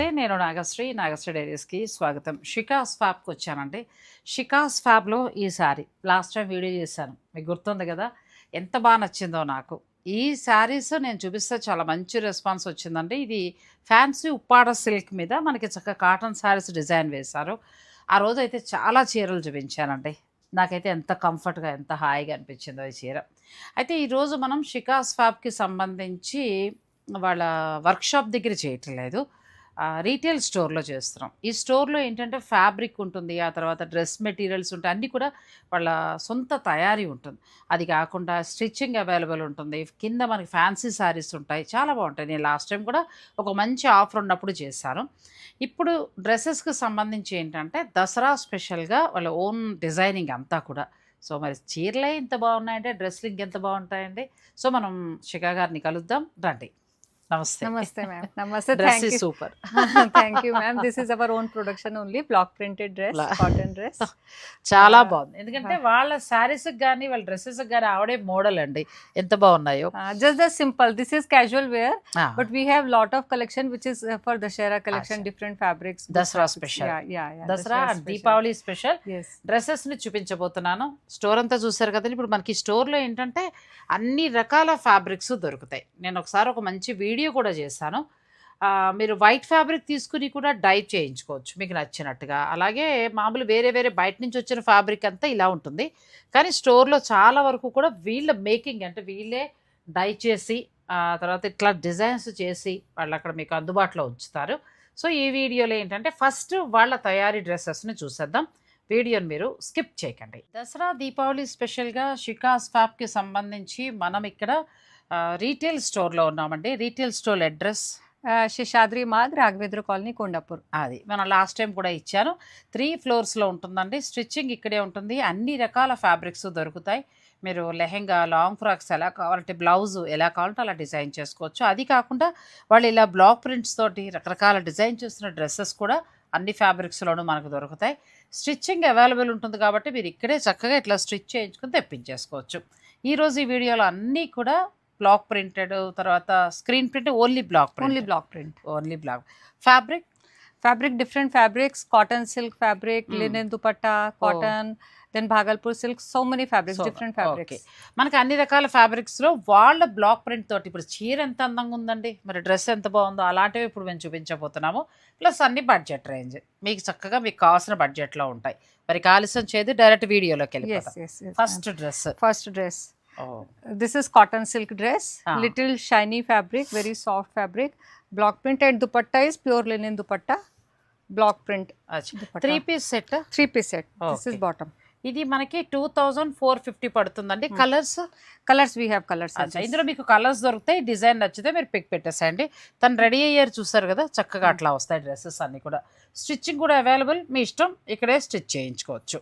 నమస్తే, నేను నాగశ్రీ. నాగశ్రీ డైరీస్కి స్వాగతం. షికాస్ ఫ్యాబ్కి వచ్చానండి. షికాస్ ఫ్యాబ్లో ఈ శారీ లాస్ట్ టైం వీడియో చేశాను, మీకు గుర్తుంది కదా, ఎంత బాగా నచ్చిందో నాకు. ఈ శారీస్ నేను చూపిస్తే చాలా మంచి రెస్పాన్స్ వచ్చిందండి. ఇది ఫ్యాన్సీ ఉప్పాడ సిల్క్ మీద మనకి చక్కగా కాటన్ శారీస్ డిజైన్ వేశారు. ఆ రోజు అయితే చాలా చీరలు చూపించానండి. నాకైతే ఎంత కంఫర్ట్గా, ఎంత హాయిగా అనిపించిందో ఈ చీర. అయితే ఈరోజు మనం షికాస్ ఫ్యాబ్కి సంబంధించి వాళ్ళ వర్క్షాప్ దగ్గర చేయటం లేదు, రీటైల్ స్టోర్లో చేస్తున్నాం. ఈ స్టోర్లో ఏంటంటే ఫ్యాబ్రిక్ ఉంటుంది, ఆ తర్వాత డ్రెస్ మెటీరియల్స్ ఉంటాయి, అన్నీ కూడా వాళ్ళ సొంత తయారీ ఉంటుంది. అది కాకుండా స్టిచ్చింగ్ అవైలబుల్ ఉంటుంది, కింద మనకి ఫ్యాన్సీ శారీస్ ఉంటాయి, చాలా బాగుంటాయి. నేను లాస్ట్ టైం కూడా ఒక మంచి ఆఫర్ ఉన్నప్పుడు చేశాను. ఇప్పుడు డ్రెస్సెస్కి సంబంధించి ఏంటంటే దసరా స్పెషల్గా వాళ్ళ ఓన్ డిజైనింగ్ అంతా కూడా. సో మరి చీరలే ఇంత బాగున్నాయంటే డ్రెస్లు ఇంకెంత బాగుంటాయండి. సో మనం శిఖా గారిని కలుద్దాం, రండి. నమస్తే. నమస్తే మ్యామ్. నమస్తే. Dress is super. Thank you ma'am. This is our own production only, black printed dress, cotton dress. చాలా బాగుంది, ఎందుకంటే వాళ్ళ శారీస్ కానీ వాళ్ళ డ్రెస్సెస్ కానీ ఆవిడే మోడల్ అండి, ఎంత బాగున్నాయో. Just the simple, this is casual wear, but we have lot of collection which is for Dasara collection, different fabrics. Dasara special, Dasara Deepavali special dresses ని చూపించబోతున్నాను. స్టోర్ అంతా చూసారు కదండి. ఇప్పుడు మనకి స్టోర్ లో ఏంటంటే అన్ని రకాల ఫ్యాబ్రిక్స్ దొరుకుతాయి. నేను ఒకసారి ఒక మంచి వీడియో కూడా చేశాను. మీరు వైట్ ఫ్యాబ్రిక్ తీసుకుని కూడా డై చేయించుకోవచ్చు మీకు నచ్చినట్టుగా. అలాగే మామూలు వేరే వేరే బయట నుంచి వచ్చిన ఫ్యాబ్రిక్ అంతా ఇలా ఉంటుంది, కానీ స్టోర్లో చాలా వరకు కూడా వీళ్ళ మేకింగ్, అంటే వీళ్ళే డై చేసి తర్వాత ఇట్లా డిజైన్స్ చేసి వాళ్ళు అక్కడ మీకు అందుబాటులో ఉంచుతారు. సో ఈ వీడియోలో ఏంటంటే ఫస్ట్ వాళ్ళ తయారీ డ్రెస్సెస్ని చూసేద్దాం. వీడియోని మీరు స్కిప్ చేయకండి. దసరా దీపావళి స్పెషల్గా షికాస్ ఫ్యాబ్కి సంబంధించి మనం ఇక్కడ రీటైల్ స్టోర్లో ఉన్నామండి. Retail store address Seshadri Marg, Raghavendra colony, Kondapur. అది మనం లాస్ట్ టైం కూడా ఇచ్చాను. 3 ఫ్లోర్స్లో ఉంటుందండి. స్టిచ్చింగ్ ఇక్కడే ఉంటుంది, అన్ని రకాల ఫ్యాబ్రిక్స్ దొరుకుతాయి. మీరు లెహెంగా, లాంగ్ ఫ్రాక్స్ ఎలా కావాలంటే, బ్లౌజ్ ఎలా కావాలంటే అలా డిజైన్ చేసుకోవచ్చు. అది కాకుండా వాళ్ళు ఇలా బ్లాక్ ప్రింట్స్ తోటి రకరకాల డిజైన్ చేస్తున్న డ్రెస్సెస్ కూడా అన్ని ఫ్యాబ్రిక్స్లోనూ మనకు దొరుకుతాయి. స్టిచ్చింగ్ అవైలబుల్ ఉంటుంది కాబట్టి మీరు ఇక్కడే చక్కగా ఇట్లా స్టిచ్ చేయించుకుని తెప్పించేసుకోవచ్చు. ఈరోజు ఈ వీడియోలో అన్నీ కూడా బ్లాక్ ప్రింటెడ్, తర్వాత screen print, only block print. Fabric different fabrics, cotton silk fabric, linen dupatta, cotton, then Bhagalpur silk, so many fabrics, different fabrics. మనకి అన్ని రకాల ఫ్యాబ్రిక్స్లో వాళ్ళ బ్లాక్ ప్రింట్ తోటి. ఇప్పుడు చీర ఎంత అందంగా ఉందండి, మరి డ్రెస్ ఎంత బాగుందో, అలాంటివి ఇప్పుడు మేము చూపించబోతున్నాము. ప్లస్ అన్ని బడ్జెట్ రేంజ్, మీకు చక్కగా మీకు కావాల్సిన బడ్జెట్లో ఉంటాయి. మరి ఆలస్యం చేయదు, డైరెక్ట్ వీడియోలోకి వెళ్ళి first dress. This is cotton silk dress, little shiny fabric, very soft fabric, block print, and dupatta is pure linen dupatta, block print. 3-piece set. This is bottom. ఇది మనకి 2450 పడుతుందండి. Colours we have colors. ఇందులో మీకు colours దొరుకుతాయి. Design నచ్చితే మీరు pick పెట్టేసేయండి. తను రెడీ అయ్యారు చూసారు కదా, చక్కగా అట్లా వస్తాయి డ్రెస్సెస్ అన్ని కూడా. స్టిచ్చింగ్ కూడా అవైలబుల్, మీ ఇష్టం, ఇక్కడే స్టిచ్ చేయించుకోవచ్చు.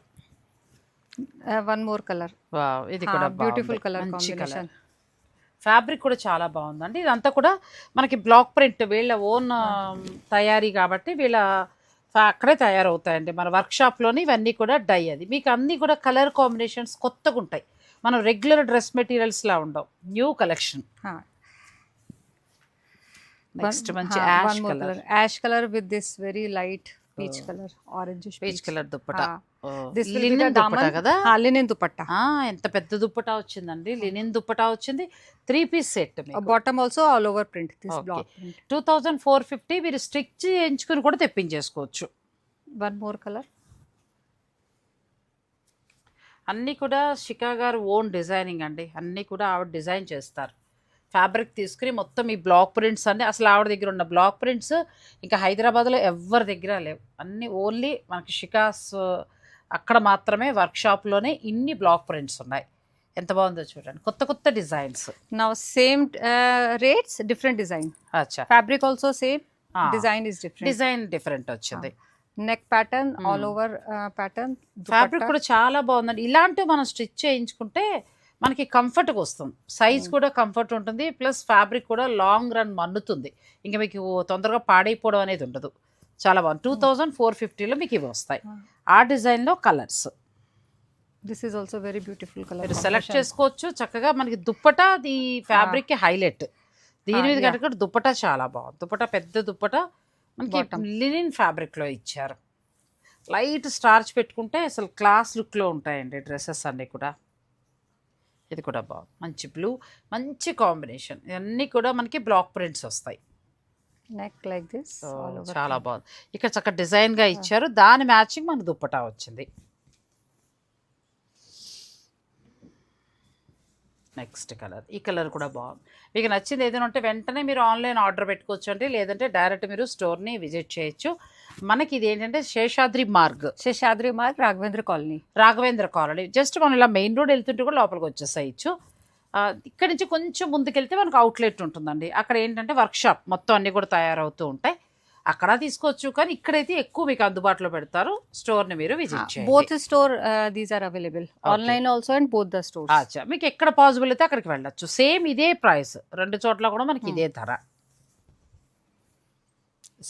One more color. వావ్, ఇది కూడా బ్యూటిఫుల్ కలర్ మంచి కాంబినేషన్. ఫ్యాబ్రిక్ కూడా చాలా బాగుందండి. ఇదంతా కూడా మనకి బ్లాక్ ప్రింట్, వీళ్ళ ఓన్ తయారీ కాబట్టి వీళ్ళ అక్కడే తయారవుతాయండి. మన వర్క్షాప్లోని ఇవన్నీ కూడా డై. అది మీకు అన్నీ కూడా కలర్ కాంబినేషన్స్ కొత్తగా ఉంటాయి, మనం రెగ్యులర్ డ్రెస్ మెటీరియల్స్లా ఉండవు. New collection. నెక్స్ట్ మంచి ash colour with this very light peach colour, orange peach colour dupatta. Linen dupatta కదా, లినెన్ దుపట్టా. ఎంత పెద్ద దుప్పటా వచ్చిందండి, లినెన్ దుప్పటా వచ్చింది. 3-piece set, bottom also all over print. 2450. మీరు స్టిచ్ చేయించుకుని కూడా తెప్పించేసుకోవచ్చు. One more colour. అన్నీ కూడా శిఖా గారు ఓన్ డిజైనింగ్ అండి, అన్నీ కూడా ఆవిడ డిజైన్ చేస్తారు. ఫ్యాబ్రిక్ తీసుకుని మొత్తం ఈ బ్లాక్ ప్రింట్స్ అన్నీ, అసలు ఆవిడ దగ్గర ఉన్న బ్లాక్ ప్రింట్స్ ఇంకా హైదరాబాద్లో ఎవరి దగ్గర లేవు. అన్నీ ఓన్లీ మనకి షికాస్ అక్కడ మాత్రమే, వర్క్షాప్లోనే ఇన్ని బ్లాక్ ప్రింట్స్ ఉన్నాయి. ఎంత బాగుందో చూడండి, కొత్త కొత్త designs. Now same rates, different design. అచ్చా, fabric also same, design different వచ్చింది. Neck pattern, all over pattern. Fabric కూడా చాలా బాగుందండి. ఇలాంటివి మనం స్టిచ్ చేయించుకుంటే మనకి కంఫర్ట్గా వస్తుంది, సైజ్ కూడా కంఫర్ట్ ఉంటుంది, ప్లస్ ఫ్యాబ్రిక్ కూడా లాంగ్ రన్ మన్నుతుంది, ఇంకా మీకు తొందరగా పాడైపోవడం అనేది ఉండదు. చాలా బాగుంది. 2450లో మీకు ఇవి వస్తాయి. ఆ డిజైన్లో colours. This is also very beautiful colour. మీరు సెలెక్ట్ చేసుకోవచ్చు చక్కగా. మనకి దుప్పటా ఈ ఫ్యాబ్రిక్కి హైలైట్. దీని మీద కనుక దుప్పటా చాలా బాగుంది. దుప్పటా పెద్ద దుప్పటా, మనకి Bottom. లినిన్ ఫ్యాబ్రిక్లో ఇచ్చారు. లైట్ స్టార్చ్ పెట్టుకుంటే అసలు క్లాస్ లుక్లో ఉంటాయండి డ్రెస్సెస్ అన్నీ కూడా. ఇది కూడా బాగుంది, మంచి బ్లూ, మంచి కాంబినేషన్. ఇవన్నీ కూడా మనకి బ్లాక్ ప్రింట్స్ వస్తాయి. Neck like this. So all over చాలా print. బాగుంది. ఇక్కడ చక్కగా డిజైన్గా ఇచ్చారు, దాని మ్యాచింగ్ మనకు దుప్పటా వచ్చింది. నెక్స్ట్ కలర్, ఈ కలర్ కూడా బాగుంది. మీకు నచ్చింది ఏదైనా ఉంటే వెంటనే మీరు ఆన్లైన్ ఆర్డర్ పెట్టుకోవచ్చు అండి, లేదంటే డైరెక్ట్ మీరు స్టోర్ని విజిట్ చేయొచ్చు. మనకి ఇది ఏంటంటే Seshadri Marg, Sheshadri Marg, Raghavendra Colony. Raghavendra colony. Just మనం ఇలా మెయిన్ రోడ్ వెళ్తుంటే కూడా లోపలికి వచ్చేసేయచ్చు. ఇక్కడ నుంచి కొంచెం ముందుకెళ్తే మనకు అవుట్లెట్ ఉంటుందండి. అక్కడ ఏంటంటే వర్క్షాప్ మొత్తం అన్నీ కూడా తయారవుతూ ఉంటాయి, అక్కడ తీసుకోవచ్చు. కానీ ఇక్కడైతే ఎక్కువ మీకు అందుబాటులో పెడతారు, స్టోర్ని మీరు విజిట్ చేయండి. Both store these are available. Online also and both the stores. అచ్చా, మీకు ఎక్కడ పాసిబుల్ అయితే అక్కడికి వెళ్ళొచ్చు. సేమ్ ఇదే ప్రైస్, రెండు చోట్ల కూడా మనకి ఇదే ధర.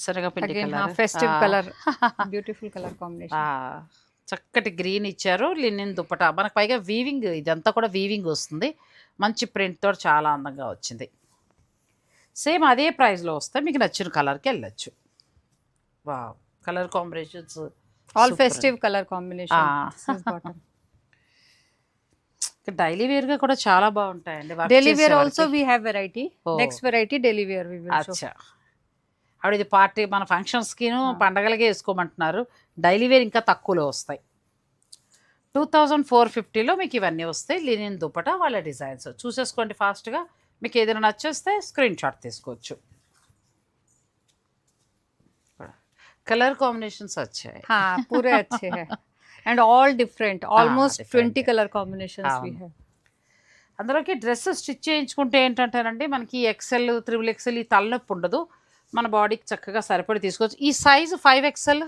శనగపిండి Again, colour, festive color. Beautiful color combination. చక్కటి గ్రీన్ ఇచ్చారు. లినిన్ దుప్పట మనకు, పైగా వీవింగ్, ఇదంతా కూడా వీవింగ్ వస్తుంది, మంచి ప్రింట్ తోటి చాలా అందంగా వచ్చింది. సేమ్ అదే ప్రైస్లో వస్తే మీకు నచ్చిన కలర్కి వెళ్ళచ్చు. Wow, colour combinations All festive color combination. This is bottom. Daily వేర్గా కూడా చాలా బాగుంటాయండి. work Daily wear చేసే also వాళ్ళకి. we have variety. Oh. Next variety daily wear we will show. అచ్చా, ఆవిడ ఇది పార్టీ మన ఫంక్షన్స్కిను పండగలకే వేసుకోమంటున్నారు. డైలీ వేర్ ఇంకా తక్కువలో వస్తాయి. 2450లో మీకు ఇవన్నీ వస్తాయి. లినిన్ దుప్పట, వాళ్ళ డిజైన్స్ చూసేసుకోండి ఫాస్ట్గా. మీకు ఏదైనా నచ్చేస్తే స్క్రీన్ షాట్ తీసుకోవచ్చు. కలర్ కాంబినేషన్స్ వచ్చాయి. हाँ पूरे अच्छे हैं and all different. Almost different. 20 color combinations we have. అందులోకి డ్రెస్ స్టిచ్ చేయించుకుంటే ఏంటంటేనండి, మనకి ఎక్సెల్, XXL ఈ తలనొప్పి ఉండదు. మన బాడీకి చక్కగా సరిపడి తీసుకోవచ్చు. ఈ సైజు 5XL.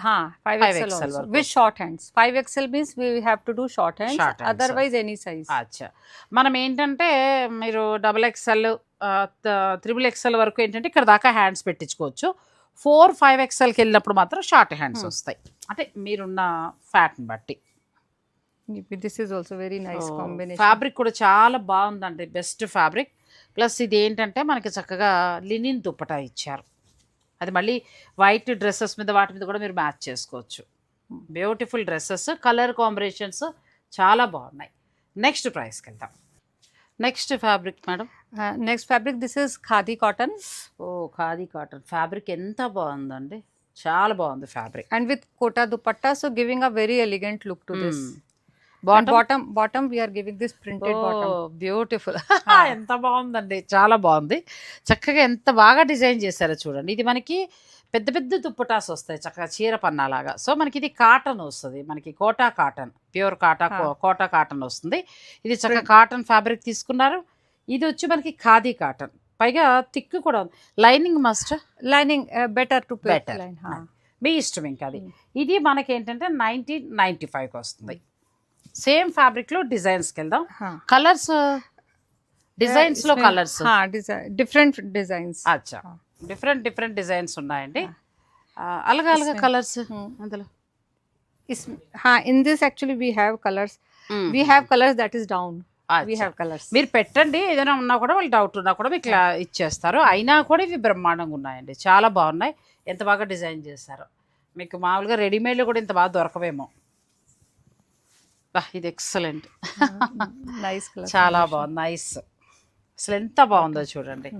हाँ 5XL also వరకు. with short hands. 5XL means we have to do short hands. Short hands. Otherwise any size. అచ్చా, మనం ఏంటంటే మీరు XXL, XXL వరకు ఏంటంటే ఇక్కడ దాకా హ్యాండ్స్ పెట్టించుకోవచ్చు. 4, 5XLకి వెళ్ళినప్పుడు మాత్రం షార్ట్ హ్యాండ్స్ వస్తాయి, అంటే మీరున్న ఫ్యాట్ని బట్టి. This is also very nice combination. Fabric కూడా చాలా బాగుందండి, బెస్ట్ ఫ్యాబ్రిక్. ప్లస్ ఇది ఏంటంటే మనకి చక్కగా లినిన్ దుప్పటా ఇచ్చారు. అది మళ్ళీ వైట్ డ్రెస్సెస్ మీద వాటి మీద కూడా మీరు మ్యాచ్ చేసుకోవచ్చు. బ్యూటిఫుల్ డ్రెస్సెస్, కలర్ కాంబినేషన్స్ చాలా బాగున్నాయి. నెక్స్ట్ ప్రైస్కి వెళ్దాం. Next fabric madam. Next fabric, this is khadi cotton ఓ, ఖాదీ కాటన్ ఫ్యాబ్రిక్ ఎంత బాగుందండి, చాలా బాగుంది fabric. and with kota dupatta, so giving a very elegant look to this. And bottom we are giving this printed bottom. Beautiful. ఎంత బాగుందండి, చాలా బాగుంది. చక్కగా ఎంత బాగా డిజైన్ చేశారో చూడండి. ఇది మనకి పెద్ద పెద్ద దుప్పటాస్ వస్తాయి, చక్కగా చీర పన్నాలాగా. సో మనకి ఇది కాటన్ వస్తుంది, మనకి Kota cotton, pure Kota cotton వస్తుంది. ఇది చక్కగా కాటన్ ఫ్యాబ్రిక్ తీసుకున్నారు. ఇది వచ్చి మనకి ఖాదీ కాటన్, పైగా థిక్ కూడా ఉంది. Lining must, Lining better to put better, line. हाँ. మీ ఇష్టం ఇంకా అది. ఇది మనకి ఏంటంటే 1995కి వస్తుంది. సేమ్ ఫ్యాబ్రిక్లో డిజైన్స్కి వెళ్దాం. हाँ. కలర్స్, డిజైన్స్లో इसमें- కలర్స్. हाँ different designs. అచ్చా, డిఫరెంట్ డిజైన్స్ ఉన్నాయండి. అలగా కలర్స్ అందులో. हाँ in this actually we have colors. We have colors that is down. We have colors. మీరు పెట్టండి, ఏదైనా ఉన్నా కూడా వాళ్ళు డౌట్ ఉన్నా కూడా మీకు ఇచ్చేస్తారు. అయినా కూడా ఇవి బ్రహ్మాండంగా ఉన్నాయండి, చాలా బాగున్నాయి. ఎంత బాగా డిజైన్ చేశారో. మీకు మామూలుగా రెడీమేడ్లో కూడా ఇంత బాగా దొరకవేమో. ఇది ఎక్సలెంట్, Nice color. చాలా బాగుంది, నైస్. అసలు ఎంత బాగుందో చూడండి.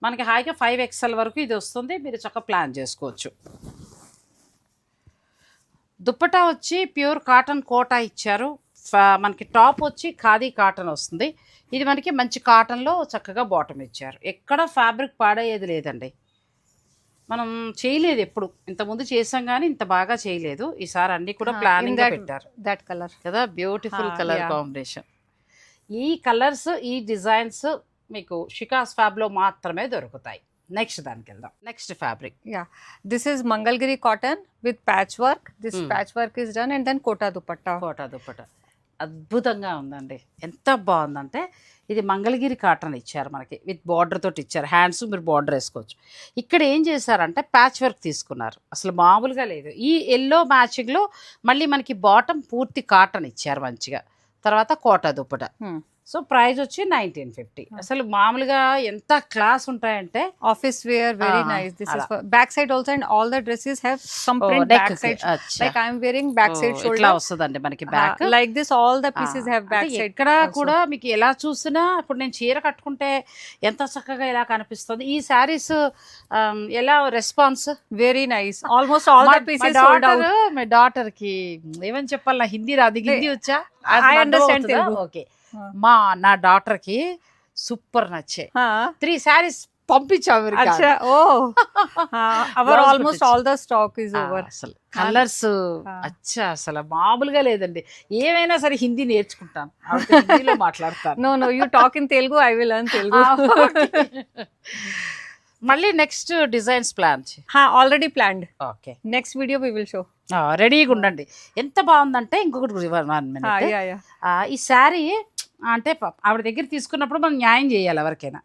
మనకి హాయిగా 5XL వరకు ఇది వస్తుంది, మీరు చక్కగా ప్లాన్ చేసుకోవచ్చు. దుప్పటా వచ్చి ప్యూర్ కాటన్ కోటా ఇచ్చారు. మనకి టాప్ వచ్చి ఖాదీ కాటన్ వస్తుంది. ఇది మనకి మంచి కాటన్లో చక్కగా బాటమ్ ఇచ్చారు. ఎక్కడ ఫ్యాబ్రిక్ పాడయ్యేది లేదండి. మనం చేయలేదు ఎప్పుడు, ఇంతకుముందు చేసాం కానీ ఇంత బాగా చేయలేదు. ఈసారి అన్నీ కూడా ప్లానింగ్ పెట్టారు That color. కదా, బ్యూటిఫుల్ కలర్ yeah. కాంబినేషన్. ఈ కలర్స్, ఈ డిజైన్స్ మీకు షికాస్ ఫ్యాబ్లో మాత్రమే దొరుకుతాయి. నెక్స్ట్ దానికి వెళ్దాం. Next fabric. Yeah, this is Mangalgiri cotton with patchwork. This patchwork is done and then kota dupatta. Kota dupatta అద్భుతంగా ఉందండి, ఎంత బాగుందంటే. ఇది మంగళగిరి కాటన్ ఇచ్చారు మనకి, విత్ బార్డర్ తోటి ఇచ్చారు. హ్యాండ్స్ మీరు బార్డర్ వేసుకోవచ్చు. ఇక్కడ ఏం చేశారంటే ప్యాచ్ వర్క్ తీసుకున్నారు, అసలు మామూలుగా లేదు. ఈ ఎల్లో మ్యాచింగ్లో మళ్ళీ మనకి బాటమ్ పూర్తి కాటన్ ఇచ్చారు మంచిగా. తర్వాత కోటా దుప్పట సో ప్రైస్ వచ్చి 1950. అసలు మామూలుగా ఎంత క్లాస్ ఉంటాయంటే Office wear, very Ah, nice. This is ala. for back side also, and all the dresses have some Oh, print neck back ki. side. Acha. Like I am wearing back side shoulder. ఇట్లా వస్తుందండి మనకి back. Like this, all the pieces have back side. ఎక్కడ also. కూడా మీకు ఎలా చూసినా ఇప్పుడు నేను చీర కట్టుకుంటే ఎంత చక్కగా ఎలా కనిపిస్తుంది. ఈ శారీస్ ఎలా response Very nice. Almost all the pieces sold out. మా డాటర్ కి ఏమని చెప్పాలి, నా హిందీ రాదు, హిందీ వచ్చా? I understand Telugu. ఓకే, నా డాటర్ కి సూపర్ నచ్చాయి. Huh? 3 శారీస్ పంపించాము. Acha, oh. Our Blouse almost కుట్టించు. all the stock is over. అసలు కలర్స్ అచ్చా అసలు మామూలుగా లేదండి. ఏమైనా సరే హిందీ నేర్చుకుంటాను, ఆవిడతో హిందీలో మాట్లాడతాను. No, no, you talk in Telugu, I will learn Telugu. మళ్ళీ next designs plan Already planned. Okay, Next video we will show. రెడీగా ఉండండి. ఎంత బాగుందంటే ఇంకొకటి 1 minute. Yeah, yeah. ఈ శారీ అంటే ఆవిడ దగ్గర తీసుకున్నప్పుడు మనం న్యాయం చేయాలి ఎవరికైనా.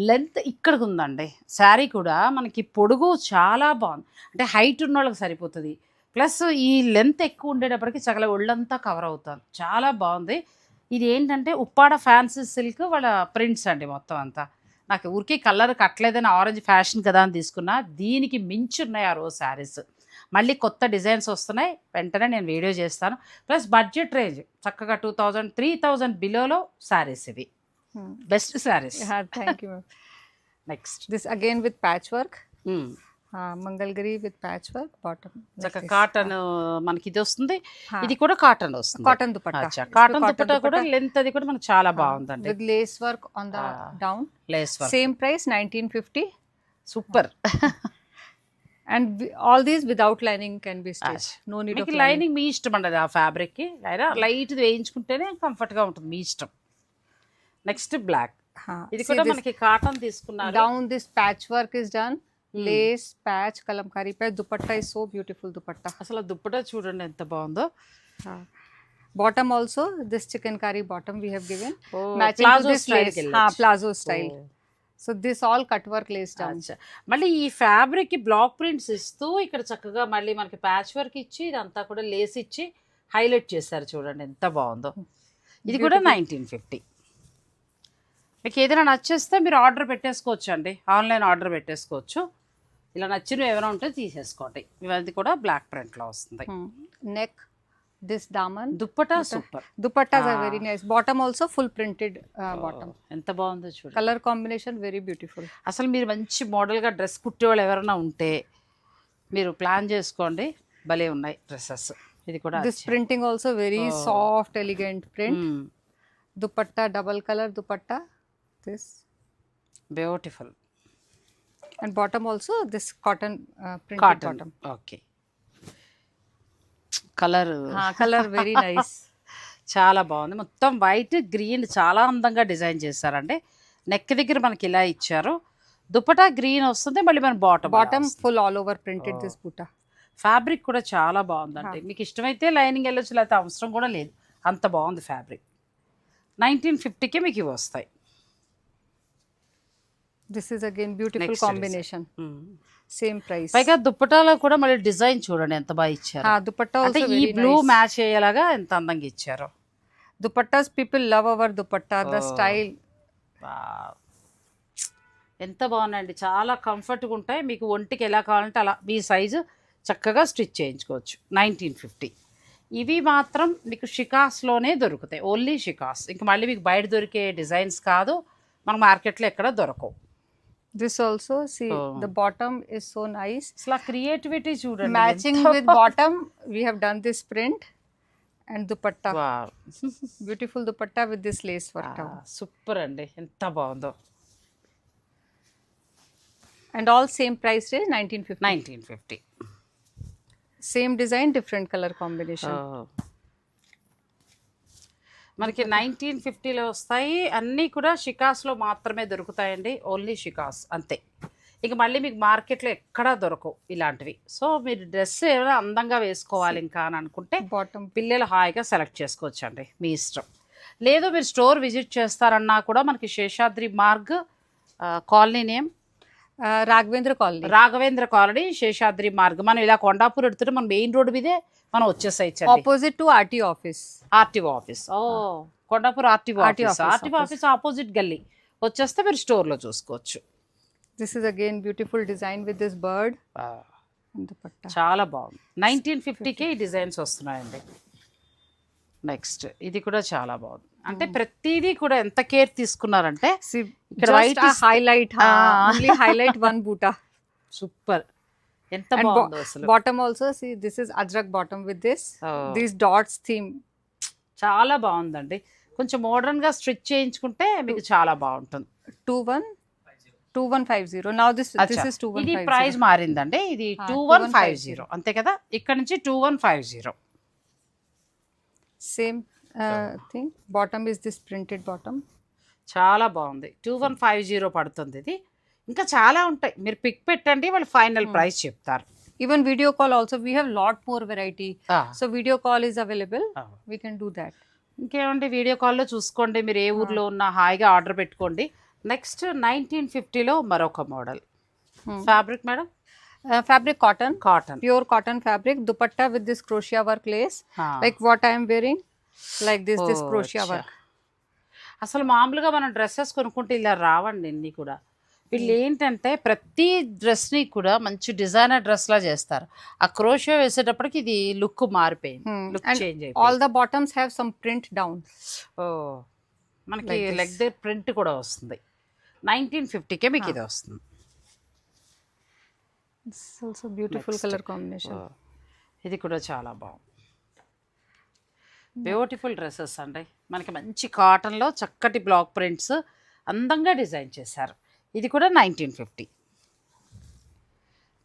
లెంత్ ఇక్కడికి ఉందండి. శారీ కూడా మనకి పొడుగు చాలా బాగుంది, అంటే హైట్ ఉన్న వాళ్ళకి సరిపోతుంది. ప్లస్ ఈ లెంత్ ఎక్కువ ఉండేటప్పటికి చక్కగా ఒళ్ళంతా కవర్ అవుతుంది. చాలా బాగుంది. ఇది ఏంటంటే ఉప్పాడ ఫ్యాన్సీ సిల్క్ వాళ్ళ ప్రింట్స్ అండి మొత్తం అంతా. నాకు ఊరికే కలర్ కట్టలేదని ఆరెంజ్ ఫ్యాషన్ కదా అని తీసుకున్నా. దీనికి మించి ఉన్నాయి ఆ రోజు శారీస్. మళ్ళీ కొత్త డిజైన్స్ వస్తున్నాయి, వెంటనే నేను వీడియో చేస్తాను. ప్లస్ బడ్జెట్ రేంజ్ చక్కగా 2000, 3000 బిలోలో శారీస్ ఇవి best saris. Yeah, thank you, ma'am. Next This again with patchwork. Mangalgiri with patchwork bottom. like చక్క this. కాటన్ మనకి ఇది వస్తుంది. Ha. ఇది కూడా కాటన్ వస్తుంది. Cotton dupatta. అచ్చా, It's కాటన్ cotton దుపట్టా కూడా dupatta. లెంత్ అది కూడా మనకు చాలా బాగుందండి. With lace work on the down. Lace work Same price 1950. Super. And all these without lining can be stitched. No need of మీకు lining. లైనింగ్ మీ ఇష్టం అండి, ఆ ఫ్యాబ్రిక్కి లేదా లైట్ వేయించుకుంటేనే కంఫర్ట్గా ఉంటుంది, మీ ఇష్టం. నెక్స్ట్ బ్లాక్, ఇది See కూడా this మనకి కాటన్ తీసుకున్నారు. down this patchwork is done. Lace, patch, kalamkari patch. Dupatta is so beautiful dupatta. అసలు దుప్పటా చూడండి ఎంత బాగుందో. Bottom also this chikankari bottom we have given. Oh, matching plazo to this style lace. కి వెళ్ళొచ్చు. Plazo style. Oh. So this all cut work lace down. అచ్చా, మళ్ళీ ఈ fabric కి బ్లాక్ ప్రింట్స్ ఇస్తూ ఇక్కడ చక్కగా మళ్ళీ మనకి ప్యాచ్ వర్క్ ఇచ్చి ఇదంతా కూడా లేస్ ఇచ్చి హైలైట్ చేశారు. చూడండి ఎంత బాగుందో. ఇది కూడా 1950. మీకు ఏదైనా నచ్చేస్తే మీరు ఆర్డర్ పెట్టేసుకోవచ్చు అండి, ఆన్లైన్ ఆర్డర్ పెట్టేసుకోవచ్చు. ఇలా నచ్చినవి ఏమైనా ఉంటే తీసేసుకోండి. ఇవన్నీ కూడా బ్లాక్ ప్రింట్లో వస్తుంది. Neck, this daman. Dupatta super. Dupattas are very nice. Bottom also full printed bottom. ఎంత బాగుందో చూడండి. Color combination very beautiful. అసలు మీరు మంచి మోడల్గా డ్రెస్ కుట్టేవాళ్ళు ఎవరైనా ఉంటే మీరు ప్లాన్ చేసుకోండి, భలే ఉన్నాయి డ్రెస్సెస్. ఇది కూడా This printing also very soft, elegant print. Dupatta, double color dupatta. This beautiful and bottom also this cotton printed cotton. bottom. Okay, colour Color very nice. చాలా బాగుంది. మొత్తం వైట్ గ్రీన్ చాలా అందంగా డిజైన్ చేశారండి. నెక్ దగ్గర మనకి ఇలా ఇచ్చారు. దుపట్టా గ్రీన్ వస్తుంది, మళ్ళీ మన Bottom full all over printed this butta. Fabric కూడా చాలా బాగుందండి. మీకు ఇష్టమైతే లైనింగ్ వెళ్ళొచ్చు, లేకపోతే అవసరం కూడా లేదు, అంత బాగుంది ఫ్యాబ్రిక్. 1950కి మీకు ఇవి వస్తాయి. This is again beautiful Next combination. Same price. పైగా దుప్పటాలో కూడా మళ్ళీ డిజైన్ చూడండి ఎంత బాగా ఇచ్చారు. Dupatta అంటే also ఈ very బ్లూ nice. మ్యాచ్ అయ్యేలాగా ఎంత అందంగా ఇచ్చారు. Dupattas people love our dupatta. The style. Wow, ఎంత బాగున్నాయండి, చాలా కంఫర్ట్గా ఉంటాయి. మీకు ఒంటికి ఎలా కావాలంటే అలా మీ సైజు చక్కగా స్టిచ్ చేయించుకోవచ్చు. 1950. ఇవి మాత్రం మీకు షికాస్లోనే దొరుకుతాయి, ఓన్లీ షికాస్. ఇంక మళ్ళీ మీకు బయట దొరికే డిజైన్స్ కాదు, మన మార్కెట్లో ఎక్కడ దొరకవు. This also see the bottom is so nice. అసలు ఆ క్రియేటివిటీ చూడండి. Matching with bottom we have done this print and dupatta. Wow, Beautiful dupatta with this lace work down. Super అండి, ఎంత బాగుందో. And all same price range 1950. 1950. Same design, different color combination. మనకి 1950లో వస్తాయి. అన్నీ కూడా షికాస్లో మాత్రమే దొరుకుతాయండి, ఓన్లీ షికాస్ అంతే. ఇక మళ్ళీ మీకు మార్కెట్లో ఎక్కడా దొరకవు ఇలాంటివి. సో మీరు డ్రెస్ ఏమైనా అందంగా వేసుకోవాలి ఇంకా అని అనుకుంటే Bottom. పిల్లలు హాయిగా సెలెక్ట్ చేసుకోవచ్చు అండి, మీ ఇష్టం. లేదు మీరు స్టోర్ విజిట్ చేస్తారన్నా కూడా మనకి Seshadri Marg, colony name Raghavendra colony. Raghavendra colony, Seshadri Marg. మనం ఇలా కొండాపూర్ ఎడుతుంటే మన మెయిన్ రోడ్ మీదే మనం వచ్చేసేయచ్చండి. Opposite to RT office. RTO office. ఓ Kondapur RTO office office. Office opposite గల్లీ వచ్చేస్తే మీరు స్టోర్లో చూసుకోవచ్చు. This is again beautiful design with this bird and dupatta. చాలా బాగుంది. 1950కే ఈ డిజైన్స్ వస్తున్నాయండి. నెక్స్ట్ ఇది కూడా చాలా బాగుంది. అంటే ప్రతిదీ కూడా ఎంత కేర్ తీసుకున్నారంటే See, ఇక్కడ just white a is- highlight, only highlight one buta. Super, ఎంత And బాగుందో అసలు. bottom also, see, this is ajrak bottom with this, Oh. these dots theme. చాలా బాగుందండి. కొంచెం మోడర్న్ గా స్టిచ్ చేయించుకుంటే మీకు చాలా బాగుంటుంది. 2150. Now this అచ్చా. is ఇది 2150. ప్రైస్ మారిందండి. ఇది 2150 అంతే కదా. ఇక్కడ నుంచి 2150. Same thing. Bottom is this printed bottom. చాలా బాగుంది. 2150 పడుతుంది ఇది. ఇంకా చాలా ఉంటాయి, మీరు పిక్ పెట్టండి, వాళ్ళు ఫైనల్ ప్రైస్ చెప్తారు. Even video call also, we have lot more variety. So video call is available. We can do that. ఇంకేమండి, వీడియో కాల్లో చూసుకోండి, మీరు ఏ ఊర్లో ఉన్నా హాయిగా ఆర్డర్ పెట్టుకోండి. నెక్స్ట్ 1950లో మరొక model fabric madam. Fabric cotton. Cotton. Pure cotton fabric. Dupatta with this crochet work lace. Like what I am wearing. Like this crochet work. అసలు మామూలుగా మనం డ్రెస్సెస్ కొనుక్కుంటే ఇలా రావండి ఇన్ని కూడా. వీళ్ళు ఏంటంటే ప్రతి డ్రెస్ని కూడా మంచి డిజైనర్ డ్రెస్లా చేస్తారు. ఆ క్రోషియో వేసేటప్పటికి ఇది లుక్ మారిపోయింది, లుక్ And చేంజ్ all అయిపోయింది. the bottoms have some print down. ఓ, మనకి లెగ్ దగ్గర ప్రింట్ కూడా వస్తుంది. 1950కే మీకు ఇది వస్తుంది. This is also beautiful color combination. ఇది కూడా చాలా బాగుంది. బ్యూటిఫుల్ డ్రెస్సెస్ అండి. మనకి మంచి కాటన్లో చక్కటి బ్లాక్ ప్రింట్స్ అందంగా డిజైన్ చేశారు. ఇది కూడా 1950.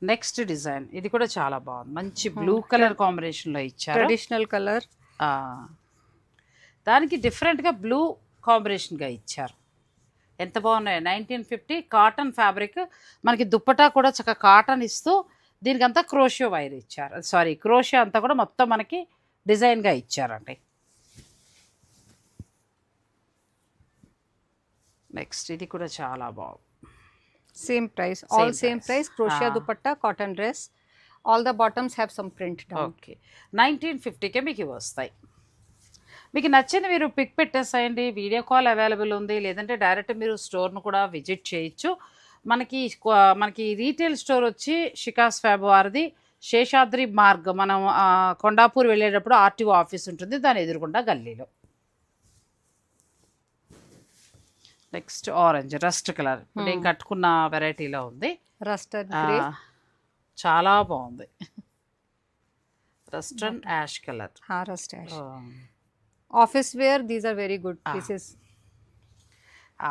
నెక్స్ట్ డిజైన్ ఇది కూడా చాలా బాగుంది. మంచి బ్లూ కలర్ కాంబినేషన్లో ఇచ్చారు. Traditional color. దానికి డిఫరెంట్గా బ్లూ కాంబినేషన్గా ఇచ్చారు. ఎంత బాగున్నాయి. 1950 కాటన్ ఫ్యాబ్రిక్. మనకి దుప్పటా కూడా చక్కగా కాటన్ ఇస్తూ దీనికి అంతా క్రోషియో వైర్ ఇచ్చారు. సారీ, క్రోషియో అంతా కూడా మొత్తం మనకి డిజైన్గా ఇచ్చారండి. నెక్స్ట్ ఇది కూడా చాలా బాగుంది. Same price. All same price. price. Crochet dupatta, cotton dress. All the bottoms have some print down. Okay, 1950కే మీకు ఇవి వస్తాయి. మీకు నచ్చింది మీరు పిక్ పెట్టేసేయండి. వీడియో కాల్ అవైలబుల్ ఉంది, లేదంటే డైరెక్ట్ మీరు స్టోర్ను కూడా విజిట్ చేయొచ్చు. మనకి రీటైల్ స్టోర్ వచ్చి షికాస్ ఫ్యాబ్ వారిది శేషాద్రి మార్గ్. మనం కొండాపూర్ వెళ్ళేటప్పుడు ఆర్టీఓ ఆఫీస్ ఉంటుంది, దాని ఎదురుకుండా గల్లీలో. Next orange rust colour. ఇప్పుడు నేను కట్టుకున్న వెరైటీలో ఉంది. Rusted grey. చాలా బాగుంది. Rust and ash colour. Rust ash. Office wear, these are very good pieces.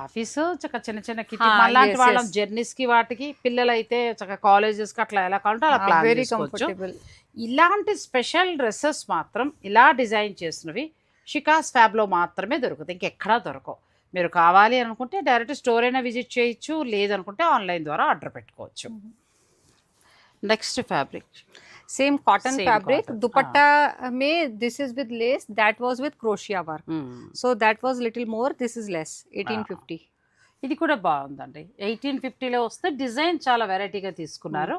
Office చక్క చిన్న చిన్న కిట్టి అలాంటి వాళ్ళం జర్నీస్కి వాటికి, పిల్లలైతే చక్క కాలేజెస్కి అట్లా ఎలా కావాలంటే అలా ప్లాన్ Very చేసుకోవచ్చు. comfortable. ఇలాంటి స్పెషల్ డ్రెస్సెస్ మాత్రం ఇలా డిజైన్ చేసినవి షికాస్ ఫ్యాబ్లో మాత్రమే దొరుకుతాయి, ఇంకెక్కడా దొరకవు. మీరు కావాలి అనుకుంటే డైరెక్ట్ స్టోర్ అయినా విజిట్ చేయొచ్చు, లేదనుకుంటే ఆన్లైన్ ద్వారా ఆర్డర్ పెట్టుకోవచ్చు. Next fabric Same cotton Same fabric. cotton. Dupatta mein this is with lace. That was with crochet work. So that was little more. This is less. 1850. ఇది కూడా బాగుందండి. 1850లో వస్తే design చాలా వెరైటీగా తీసుకున్నారు.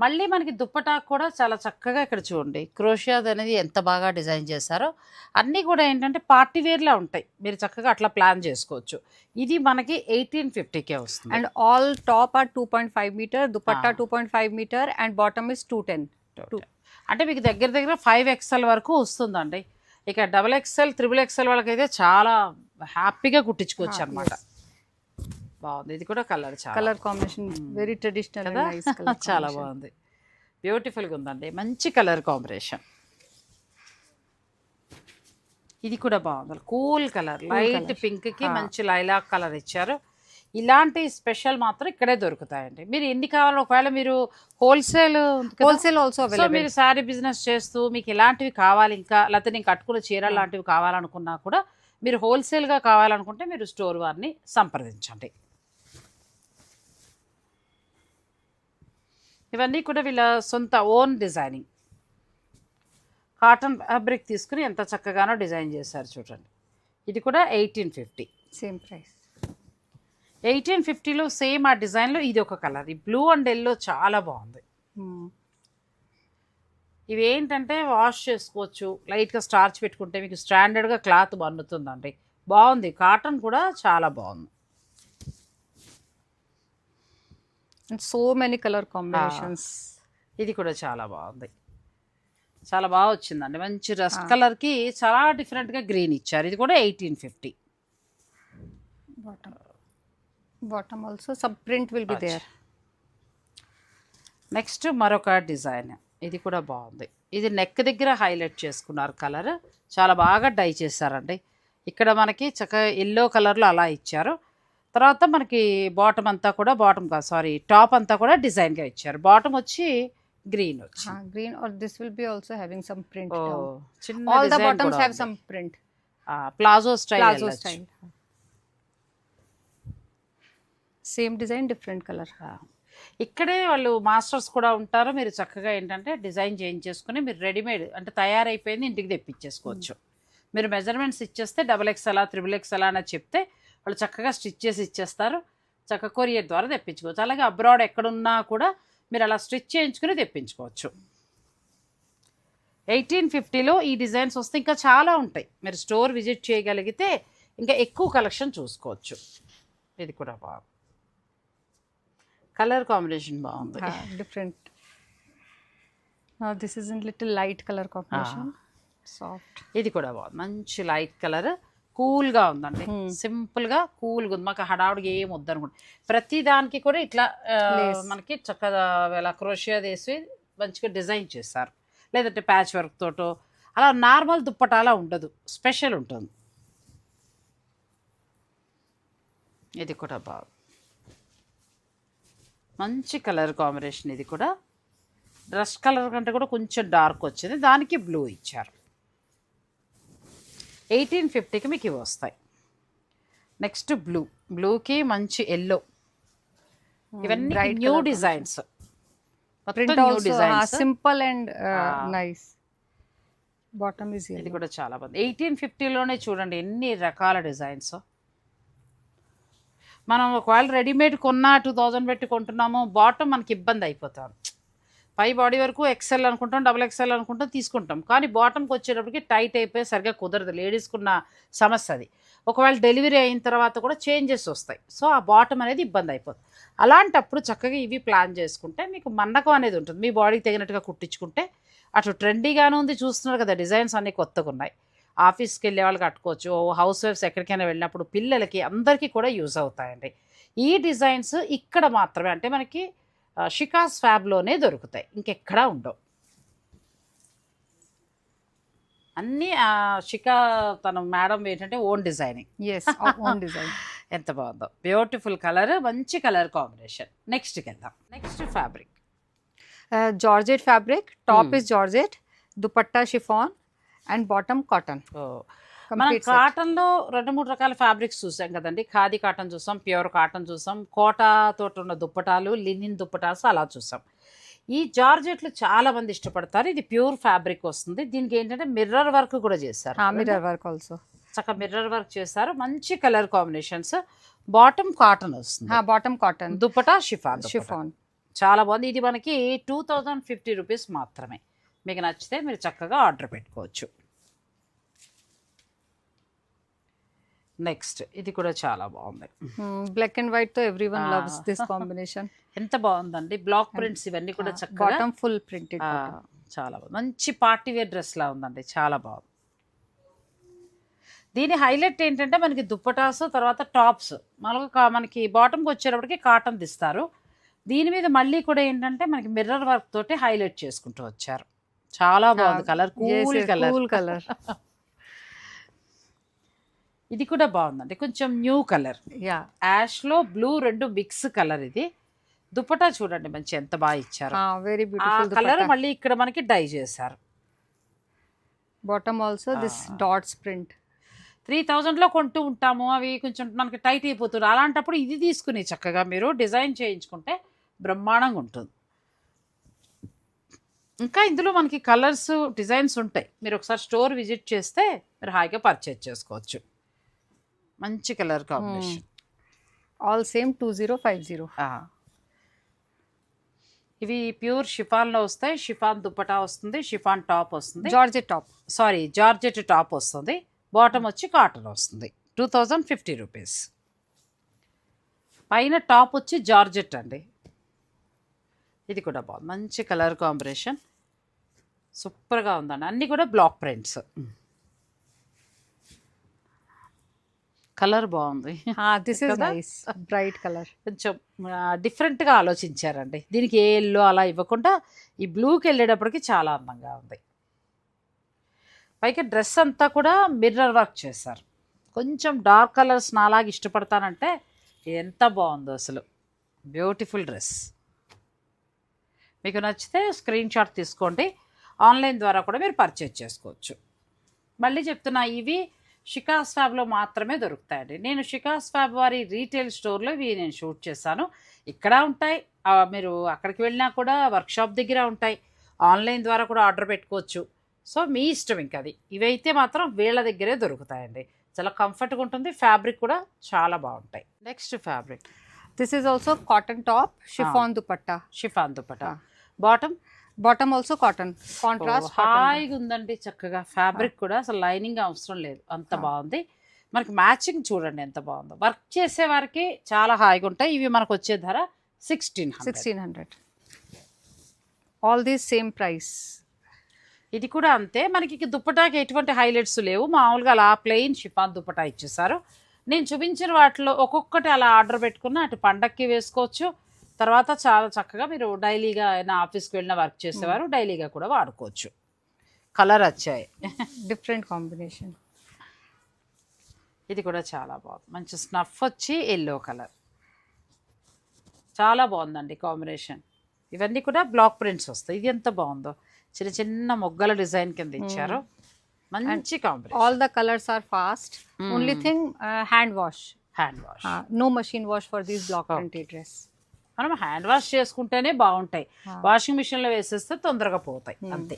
మళ్ళీ మనకి దుప్పటా కూడా చాలా చక్కగా ఇక్కడ చూడండి క్రోషియాది అనేది ఎంత బాగా డిజైన్ చేశారో. అన్నీ కూడా ఏంటంటే పార్టీ వేర్లా ఉంటాయి, మీరు చక్కగా అట్లా ప్లాన్ చేసుకోవచ్చు. ఇది మనకి 1850కే వస్తుంది. And all top are 2.5 meter. Dupatta 2.5 meter and bottom is 210. అంటే మీకు దగ్గర దగ్గర 5XL వరకు వస్తుందండి. ఇక XXL, XXL వాళ్ళకైతే చాలా హ్యాపీగా కుట్టించుకోవచ్చు అనమాట. బాగుంది. ఇది కూడా కలర్ చాలా Color combination very traditional and nice color. చాలా బాగుంది. బ్యూటిఫుల్గా ఉందండి, మంచి కలర్ కాంబినేషన్. ఇది కూడా బాగుంది. కూల్ కలర్, లైట్ పింక్కి మంచి లైలాక్ కలర్ ఇచ్చారు. ఇలాంటి స్పెషల్ మాత్రం ఇక్కడే దొరుకుతాయండి. మీరు ఎన్ని కావాలో, ఒకవేళ మీరు హోల్సేల్ also సో available. మీరు శారీ బిజినెస్ చేస్తూ మీకు ఎలాంటివి కావాలి, ఇంకా లేకపోతే నేను కట్టుకున్న చీర లాంటివి కావాలనుకున్నా కూడా మీరు హోల్సేల్గా కావాలనుకుంటే మీరు స్టోర్ వారిని సంప్రదించండి. ఇవన్నీ కూడా వీళ్ళ సొంత ఓన్ డిజైనింగ్. కాటన్ ఫ్యాబ్రిక్ తీసుకుని ఎంత చక్కగానో డిజైన్ చేశారు చూడండి. ఇది కూడా 1850. Same price. 1850లో సేమ్ ఆ డిజైన్లో ఇది ఒక కలర్. ఈ బ్లూ అండ్ ఎల్లో చాలా బాగుంది. ఇవి ఏంటంటే వాష్ చేసుకోవచ్చు, లైట్గా స్టార్చ్ పెట్టుకుంటే మీకు స్టాండర్డ్గా క్లాత్ మన్నుతుందండి. బాగుంది, కాటన్ కూడా చాలా బాగుంది. And so many color combinations. ఇది కూడా చాలా బాగుంది, చాలా బాగా వచ్చిందండి. మంచి రస్ట్ కలర్కి చాలా డిఫరెంట్గా గ్రీన్ ఇచ్చారు. ఇది కూడా 1850. Bottom also some print will be there. Next మరొక డిజైన్, ఇది కూడా బాగుంది. ఇది నెక్ దగ్గర హైలైట్ చేసుకున్నారు కలర్, చాలా బాగా డై చేశారండి. ఇక్కడ మనకి చక్కగా ఎల్లో కలర్లో అలా ఇచ్చారు. తర్వాత మనకి బాటమ్ అంతా కూడా, టాప్ అంతా కూడా డిజైన్గా ఇచ్చారు. బాటమ్ వచ్చి గ్రీన్ వచ్చి Green, or this will be also having some print down. చిన్న All the design bottoms కూడా have ఉంది. some print. Palazzo style Plazo style. Same design, different color. ఇక్కడే వాళ్ళు మాస్టర్స్ కూడా ఉంటారు. మీరు చక్కగా ఏంటంటే డిజైన్ చేయించేసుకుని మీరు రెడీమేడ్ అంటే తయారైపోయింది ఇంటికి తెప్పించేసుకోవచ్చు. మీరు మెజర్మెంట్స్ ఇచ్చేస్తే XXL, XXL అని చెప్తే వాళ్ళు చక్కగా స్టిచ్ చేసి ఇచ్చేస్తారు. చక్కగా కొరియర్ ద్వారా తెప్పించుకోవచ్చు. అలాగే అబ్రాడ్ ఎక్కడున్నా కూడా మీరు అలా స్టిచ్ చేయించుకుని తెప్పించుకోవచ్చు. 1850లో ఈ డిజైన్స్ వస్తే ఇంకా చాలా ఉంటాయి. మీరు స్టోర్ విజిట్ చేయగలిగితే ఇంకా ఎక్కువ కలెక్షన్ చూసుకోవచ్చు. ఇది కూడా బాగుంది, కలర్ కాంబినేషన్ బాగుంది. Different. Now this is in little light color combination. Soft. ఇది కూడా బాగుంది, మంచి లైట్ కలర్, కూల్గా ఉందండి. సింపుల్గా కూల్గా ఉంది. మాకు హడావుడిగా ఏం వద్దనుకుంటా. ప్రతి దానికి కూడా ఇట్లా మనకి చక్కగా ఇలా క్రోషియా వేసి మంచిగా డిజైన్ చేస్తారు. లేదంటే ప్యాచ్ వర్క్ తోటో అలా నార్మల్ దుప్పటాలా ఉండదు, స్పెషల్ ఉంటుంది. ఇది కూడా బాగుంది, మంచి కలర్ కాంబినేషన్. ఇది కూడా డ్రెస్ కలర్ కంటే కూడా కొంచెం డార్క్ వచ్చింది, దానికి బ్లూ ఇచ్చారు. 1850కి మీకు ఇవి వస్తాయి. నెక్స్ట్ బ్లూకి మంచి ఎల్లో, ఇవన్నీ new designs. Print also simple and nice. Bottom is yellow. ఇది కూడా చాలా బాగుంది. 1850లోనే చూడండి ఎన్ని రకాల డిజైన్స్. మనం ఒకవేళ రెడీమేడ్ కొన్నా 2000 పెట్టి కొంటున్నాము, బాటమ్ మనకి ఇబ్బంది అయిపోతాం. పై బాడీ వరకు XL అనుకుంటాం, XXL అనుకుంటాం, తీసుకుంటాం. కానీ బాటమ్కి వచ్చేటప్పటికి టైట్ అయిపోయి సరిగ్గా కుదరదు. లేడీస్కున్న సమస్య అది. ఒకవేళ డెలివరీ అయిన తర్వాత కూడా చేంజెస్ వస్తాయి. సో ఆ బాటమ్ అనేది ఇబ్బంది అయిపోతుంది. అలాంటప్పుడు చక్కగా ఇవి ప్లాన్ చేసుకుంటే మీకు మన్నకం అనేది ఉంటుంది. మీ బాడీకి తగినట్టుగా కుట్టించుకుంటే అటు ట్రెండీగానే ఉంది. చూస్తున్నారు కదా డిజైన్స్ అన్నీ కొత్తగా ఉన్నాయి. ఆఫీస్కి వెళ్ళే వాళ్ళు కట్టుకోవచ్చు, హౌస్ వైఫ్స్ ఎక్కడికైనా వెళ్ళినప్పుడు పిల్లలకి అందరికీ కూడా యూజ్ అవుతాయండి. ఈ డిజైన్స్ ఇక్కడ మాత్రమే అంటే మనకి షికాస్ ఫ్యాబ్లోనే దొరుకుతాయి, ఇంకెక్కడా ఉండవు. అన్నీ షికా తన మేడం ఏంటంటే own designing. Yes, own design. ఎంత బాగుందో, బ్యూటిఫుల్ కలర్, మంచి కలర్ కాంబినేషన్. నెక్స్ట్కి వెళ్దాం. Next fabric Georgette fabric. Top is Georgette, dupatta chiffon, and bottom cotton. మనం కాటన్లో 2-3 రకాల ఫ్యాబ్రిక్స్ చూసాం కదండి. ఖాదీ కాటన్ చూసాం, ప్యూర్ కాటన్ చూసాం, కోటా తోటి ఉన్న దుప్పటాలు, లినిన్ దుప్పటాస్ అలా చూసాం. ఈ జార్జెట్లు చాలా మంది ఇష్టపడతారు. ఇది ప్యూర్ ఫ్యాబ్రిక్ వస్తుంది. దీనికి ఏంటంటే మిర్రర్ వర్క్ కూడా చేశారు. Mirror work also. చక్కగా మిర్రర్ వర్క్ చేశారు. మంచి కలర్ కాంబినేషన్స్. బాటమ్ కాటన్ వస్తుంది, Bottom cotton. Dupatta chiffon. Chiffon. చాలా బాగుంది. ఇది మనకి 2050 రూపీస్ మాత్రమే. మీకు నచ్చితే మీరు చక్కగా ఆర్డర్ పెట్టుకోవచ్చు. నెక్స్ట్ ఇది కూడా చాలా బాగుంది. Black and white తో everyone loves this combination. ఎంత బాగుందండి. బ్లాక్ ప్రింట్స్ ఇవన్నీ కూడా చక్కగా Bottom full printed. చాలా బాగుంది. మంచి పార్టీ వేర్ డ్రెస్ లా ఉందండి, చాలా బాగుంది. దీని హైలైట్ ఏంటంటే మనకి దుప్పటాస్, తర్వాత టాప్స్ మనకి బాటమ్కి వచ్చేటప్పటికి కాటన్ తీస్తారు. దీని మీద మళ్ళీ కూడా ఏంటంటే మనకి మిర్రర్ వర్క్ తోటి హైలైట్ చేసుకుంటూ వచ్చారు. చాలా బాగుంది కలర్, కూల్ కలర్. ఇది కూడా బాగుందండి, కొంచెం న్యూ కలర్. యాష్లో బ్లూ రెండు మిక్స్ కలర్. ఇది దుపట్టా చూడండి మంచి ఎంత బాగా ఇచ్చారు. వెరీ బ్యూటిఫుల్ కలర్ మళ్ళీ ఇక్కడ మనకి డై చేశారు. Bottom also this dots print. 3000లో కొంటూ ఉంటాము, అవి కొంచెం మనకి టైట్ అయిపోతుంది. అలాంటప్పుడు ఇది తీసుకుని చక్కగా మీరు డిజైన్ చేయించుకుంటే బ్రహ్మాండంగా ఉంటుంది. ఇంకా ఇందులో మనకి కలర్స్, డిజైన్స్ ఉంటాయి. మీరు ఒకసారి స్టోర్ విజిట్ చేస్తే మీరు హాయిగా పర్చేజ్ చేసుకోవచ్చు. మంచి కలర్ కాంబినేషన్. All same 2050. ఇవి ప్యూర్ షిఫాన్లో వస్తాయి. షిఫాన్ దుప్పటా వస్తుంది, షిఫాన్ టాప్ వస్తుంది, జార్జెట్ టాప్ జార్జెట్ టాప్ వస్తుంది. బాటమ్ వచ్చి కాటన్ వస్తుంది. 2050 రూపీస్. పైన టాప్ వచ్చి జార్జెట్ అండి. ఇది కూడా బాగుంది, మంచి కలర్ కాంబినేషన్, సూపర్గా ఉందండి. అన్నీ కూడా బ్లాక్ ప్రింట్స్. కలర్ బాగుంది. This is nice bright colour. కొంచెం డిఫరెంట్గా ఆలోచించారండి. దీనికి ఏ ఎల్లో అలా ఇవ్వకుండా ఈ బ్లూకి వెళ్ళేటప్పటికి చాలా అందంగా ఉంది. పైగా డ్రెస్ అంతా కూడా మిర్రర్ వర్క్ చేశారు. కొంచెం డార్క్ కలర్స్ నాలాగా ఇష్టపడతానంటే ఎంత బాగుందో అసలు. Beautiful dress. మీకు నచ్చితే స్క్రీన్ షాట్ తీసుకోండి. ఆన్లైన్ ద్వారా కూడా మీరు పర్చేజ్ చేసుకోవచ్చు. మళ్ళీ చెప్తున్నా, ఇవి షికాస్ ఫ్యాబ్లో మాత్రమే దొరుకుతాయండి. నేను షికాస్ ఫ్యాబ్ వారి రీటైల్ స్టోర్లో ఇవి నేను షూట్ చేశాను. ఇక్కడ ఉంటాయి, మీరు అక్కడికి వెళ్ళినా కూడా వర్క్షాప్ దగ్గర ఉంటాయి. ఆన్లైన్ ద్వారా కూడా ఆర్డర్ పెట్టుకోవచ్చు. సో మీ ఇష్టం ఇంకా అది. ఇవైతే మాత్రం వీళ్ళ దగ్గరే దొరుకుతాయండి. చాలా కంఫర్ట్గా ఉంటుంది, ఫ్యాబ్రిక్ కూడా చాలా బాగుంటాయి. Next fabric, this is also cotton top, chiffon dupatta. Chiffon dupatta. Bottom also cotton, contrast హాయిగా ఉందండి. చక్కగా ఫ్యాబ్రిక్ కూడా అసలు లైనింగ్ అవసరం లేదు, అంత బాగుంది. మనకి మ్యాచింగ్ చూడండి ఎంత బాగుందో. వర్క్ చేసే వారికి చాలా హాయిగా ఉంటాయి. ఇవి మనకు వచ్చే ధర 1600. All these same price. ఇది కూడా అంతే. మనకి దుప్పటాకి ఎటువంటి హైలైట్స్ లేవు, మామూలుగా అలా ప్లెయిన్ షిఫాన్ దుప్పటా ఇచ్చేసారు. నేను చూపించిన వాటిలో ఒక్కొక్కటి అలా ఆర్డర్ పెట్టుకున్న అటు పండక్కి వేసుకోవచ్చు. తర్వాత చాలా చక్కగా మీరు డైలీగా అయినా ఆఫీస్కి వెళ్ళిన వర్క్ చేసేవారు డైలీగా కూడా వాడుకోవచ్చు. కలర్ వచ్చాయి, డిఫరెంట్ కాంబినేషన్. ఇది కూడా చాలా బాగుంది. మంచి స్నఫ్ వచ్చి ఎల్లో కలర్, చాలా బాగుందండి కాంబినేషన్. ఇవన్నీ కూడా బ్లాక్ ప్రింట్స్ వస్తాయి. ఇది ఎంత బాగుందో, చిన్న చిన్న మొగ్గల డిజైన్ కింద ఇచ్చారు. మంచి combination. All the colours are fast. Only thing hand wash. No machine wash for these block printed dress. మనం హ్యాండ్ వాష్ చేసుకుంటేనే బాగుంటాయి. వాషింగ్ మిషన్లో వేసేస్తే తొందరగా పోతాయి అంతే.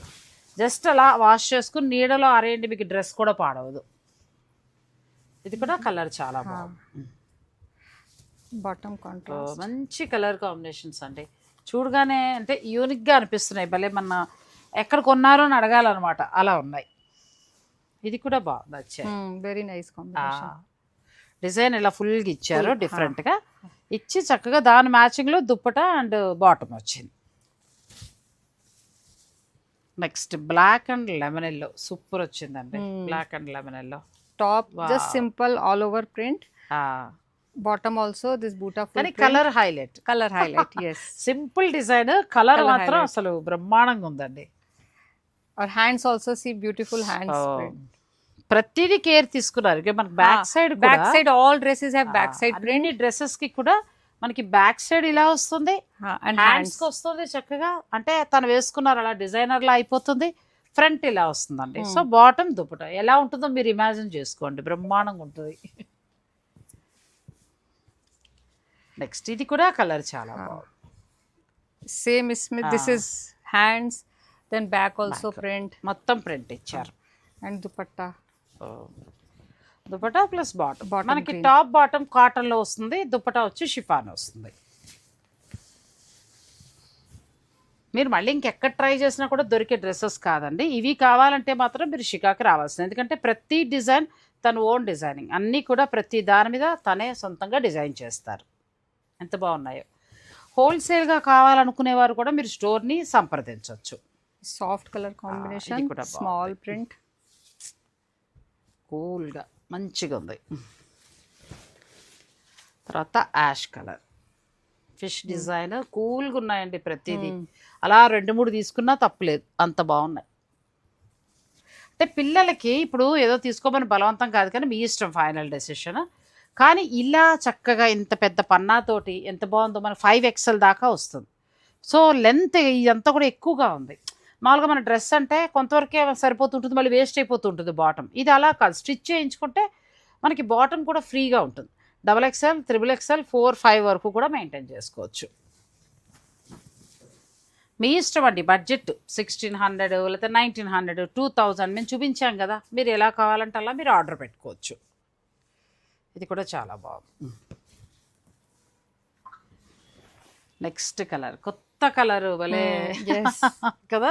జస్ట్ అలా వాష్ చేసుకుని నీడలో ఆరేయండి, మీకు డ్రెస్ కూడా పాడవదు. ఇది కూడా కలర్ చాలా బాగుంది. బాటమ్ కాంట్రాస్ట్, మంచి కలర్ కాంబినేషన్స్ అండి. చూడగానే అంటే యూనిక్గా అనిపిస్తున్నాయి. భలే మన ఎక్కడ కొన్నారో అని అడగాలన్నమాట, అలా ఉన్నాయి. ఇది కూడా బాగుంది, వచ్చాయి. Very nice combination. డిజైన్ ఇలా ఫుల్గా ఇచ్చారు, డిఫరెంట్గా ఇచ్చి చక్కగా దాని మ్యాచింగ్లో దుప్పటా అండ్ బాటమ్ వచ్చింది. Next black and lemon yellow, super వచ్చిందండి. Black and lemon yellow top just simple all over print. Bottom also this బూటా కానీ colour highlight. yes. Simple design, colour మాత్రం అసలు బ్రహ్మాండంగా ఉందండి. Our hands also see beautiful hands. ప్రతిదీ care తీసుకున్నారు. మనకి back side all dresses have back side print. అన్ని డ్రెస్సెస్ కి కూడా మనకి బ్యాక్ సైడ్ ఇలా వస్తుంది, and హ్యాండ్స్ కి వస్తుంది చక్కగా. అంటే తను వేసుకున్నారు అలా డిజైనర్ లా అయిపోతుంది. ఫ్రంట్ ఇలా వస్తుందండి. సో బాటమ్ దుపట్టా ఎలా ఉంటుందో మీరు ఇమాజిన్ చేసుకోండి, బ్రహ్మాండంగా ఉంటుంది. నెక్స్ట్ ఇది కూడా కలర్ చాలా బాగుంది. Same this is hands, then back also print. మొత్తం ప్రింట్ ఇచ్చారు. And dupatta. Dupatta plus bottom. మనకి టాప్ బాటమ్ కాటన్లో వస్తుంది, దుపట్టా వచ్చి షిఫాన్ వస్తుంది. మీరు మళ్ళీ ఇంకెక్కడ ట్రై చేసినా కూడా దొరికే డ్రెస్సెస్ కాదండి. ఇవి కావాలంటే మాత్రం మీరు షికాకి రావాల్సింది. ఎందుకంటే ప్రతి డిజైన్ తన ఓన్ డిజైనింగ్, అన్నీ కూడా ప్రతి దాని మీద తనే సొంతంగా డిజైన్ చేస్తారు. ఎంత బాగున్నాయో. హోల్సేల్గా కావాలనుకునేవారు కూడా మీరు స్టోర్ని సంప్రదించవచ్చు. Soft colour combination, small print, కూల్గా మంచిగా ఉంది. తర్వాత యాష్ కలర్ ఫిష్ డిజైన్, కూల్గా ఉన్నాయండి ప్రతిదీ. అలా 2-3 తీసుకున్నా తప్పులేదు, అంత బాగున్నాయి. అంటే పిల్లలకి ఇప్పుడు ఏదో తీసుకోమని బలవంతం కాదు, కానీ మీ ఇష్టం, ఫైనల్ డెసిషన్. కానీ ఇలా చక్కగా ఇంత పెద్ద పన్నాతోటి ఎంత బాగుందో. మనకు 5XL దాకా వస్తుంది. సో లెంత్ ఇదంతా కూడా ఎక్కువగా ఉంది. మామూలుగా మన డ్రెస్ అంటే కొంతవరకే సరిపోతుంటుంది, మళ్ళీ వేస్ట్ అయిపోతుంటుంది బాటమ్. ఇది అలా కాదు, స్టిచ్ చేయించుకుంటే మనకి బాటమ్ కూడా ఫ్రీగా ఉంటుంది. XXL, XXL, 4, 5 వరకు కూడా మెయింటైన్ చేసుకోవచ్చు. మీ ఇష్టం అండి. బడ్జెట్ 1600 లేకపోతే 1900, 2000 మేము చూపించాం కదా. మీరు ఎలా కావాలంటే అలా మీరు ఆర్డర్ పెట్టుకోవచ్చు. ఇది కూడా చాలా బాగుంది. నెక్స్ట్ కలర్ కొత్త కలర్ భలే కదా,